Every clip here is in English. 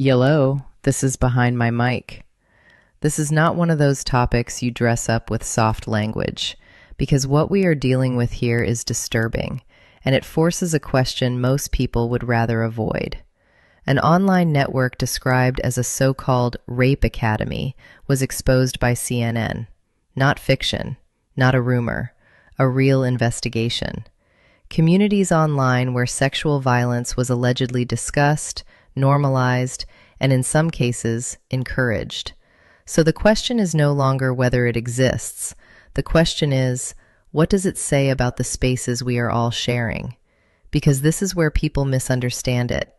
Yellow, this is behind my mic. This is not one of those topics you dress up with soft language, because what we are dealing with here is disturbing, and it forces a question most people would rather avoid. An online network described as a so-called rape academy was exposed by CNN. Not fiction, not a rumor, a real investigation. Communities online where sexual violence was allegedly discussed, normalized, and in some cases, encouraged. So the question is no longer whether it exists. The question is, what does it say about the spaces we are all sharing? Because this is where people misunderstand it.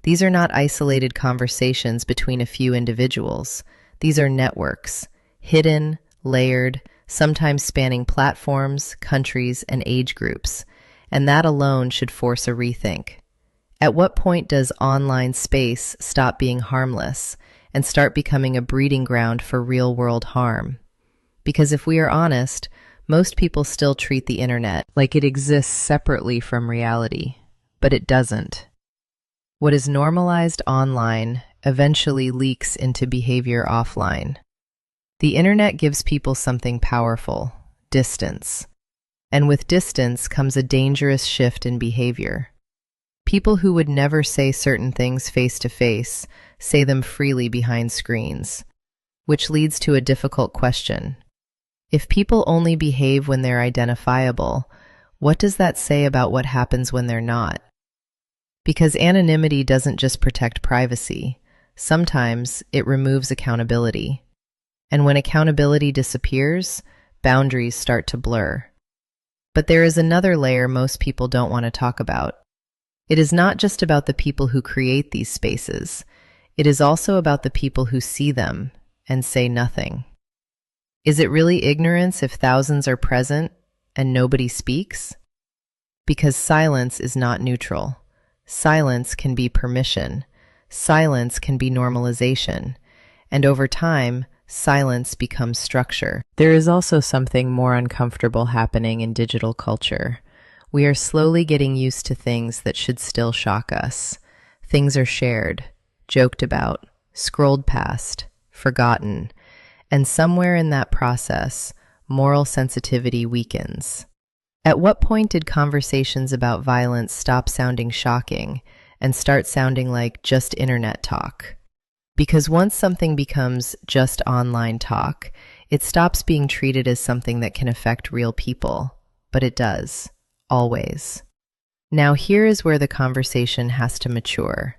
These are not isolated conversations between a few individuals. These are networks, hidden, layered, sometimes spanning platforms, countries, and age groups. And that alone should force a rethink. At what point does online space stop being harmless and start becoming a breeding ground for real-world harm? Because if we are honest, most people still treat the internet like it exists separately from reality, but it doesn't. What is normalized online eventually leaks into behavior offline. The internet gives people something powerful: distance. And with distance comes a dangerous shift in behavior. People who would never say certain things face to face say them freely behind screens, which leads to a difficult question. If people only behave when they're identifiable, what does that say about what happens when they're not? Because anonymity doesn't just protect privacy, sometimes it removes accountability. And when accountability disappears, boundaries start to blur. But there is another layer most people don't want to talk about. It is not just about the people who create these spaces. It is also about the people who see them and say nothing. Is it really ignorance if thousands are present and nobody speaks? Because silence is not neutral. Silence can be permission. Silence can be normalization. And over time, silence becomes structure. There is also something more uncomfortable happening in digital culture. We are slowly getting used to things that should still shock us. Things are shared, joked about, scrolled past, forgotten, and somewhere in that process, moral sensitivity weakens. At what point did conversations about violence stop sounding shocking and start sounding like just internet talk? Because once something becomes just online talk, it stops being treated as something that can affect real people. But it does. Always. Now here is where the conversation has to mature.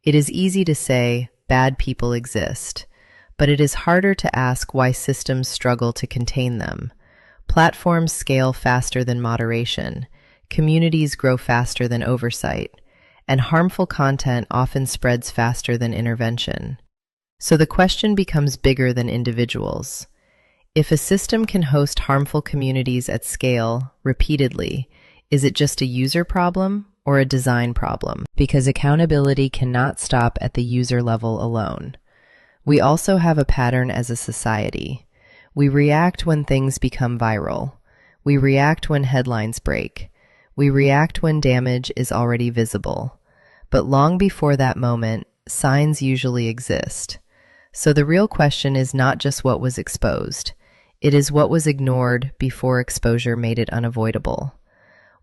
It is easy to say, bad people exist, but it is harder to ask why systems struggle to contain them. Platforms scale faster than moderation, communities grow faster than oversight, and harmful content often spreads faster than intervention. So the question becomes bigger than individuals. If a system can host harmful communities at scale, repeatedly, is it just a user problem or a design problem? Because accountability cannot stop at the user level alone. We also have a pattern as a society. We react when things become viral. We react when headlines break. We react when damage is already visible. But long before that moment, signs usually exist. So the real question is not just what was exposed. It is what was ignored before exposure made it unavoidable.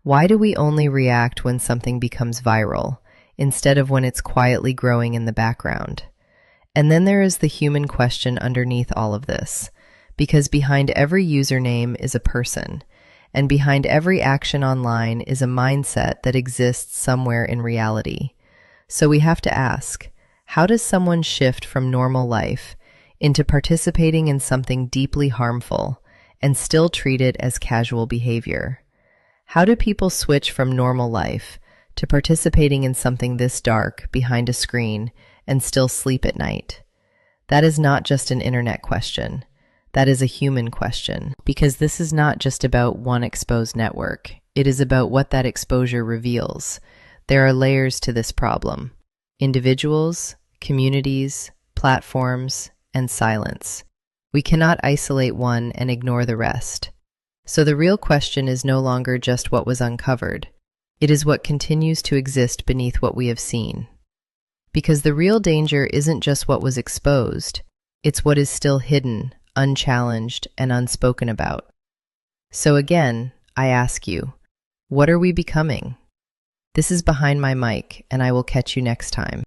Why do we only react when something becomes viral, instead of when it's quietly growing in the background? And then there is the human question underneath all of this, because behind every username is a person, and behind every action online is a mindset that exists somewhere in reality. So we have to ask, how does someone shift from normal life into participating in something deeply harmful and still treat it as casual behavior? How do people switch from normal life to participating in something this dark behind a screen and still sleep at night? That is not just an internet question. That is a human question, because this is not just about one exposed network. It is about what that exposure reveals. There are layers to this problem: individuals, communities, platforms, and silence. We cannot isolate one and ignore the rest. So the real question is no longer just what was uncovered. It is what continues to exist beneath what we have seen. Because the real danger isn't just what was exposed, it's what is still hidden, unchallenged, and unspoken about. So again, I ask you, what are we becoming? This is Behind My Mic, and I will catch you next time.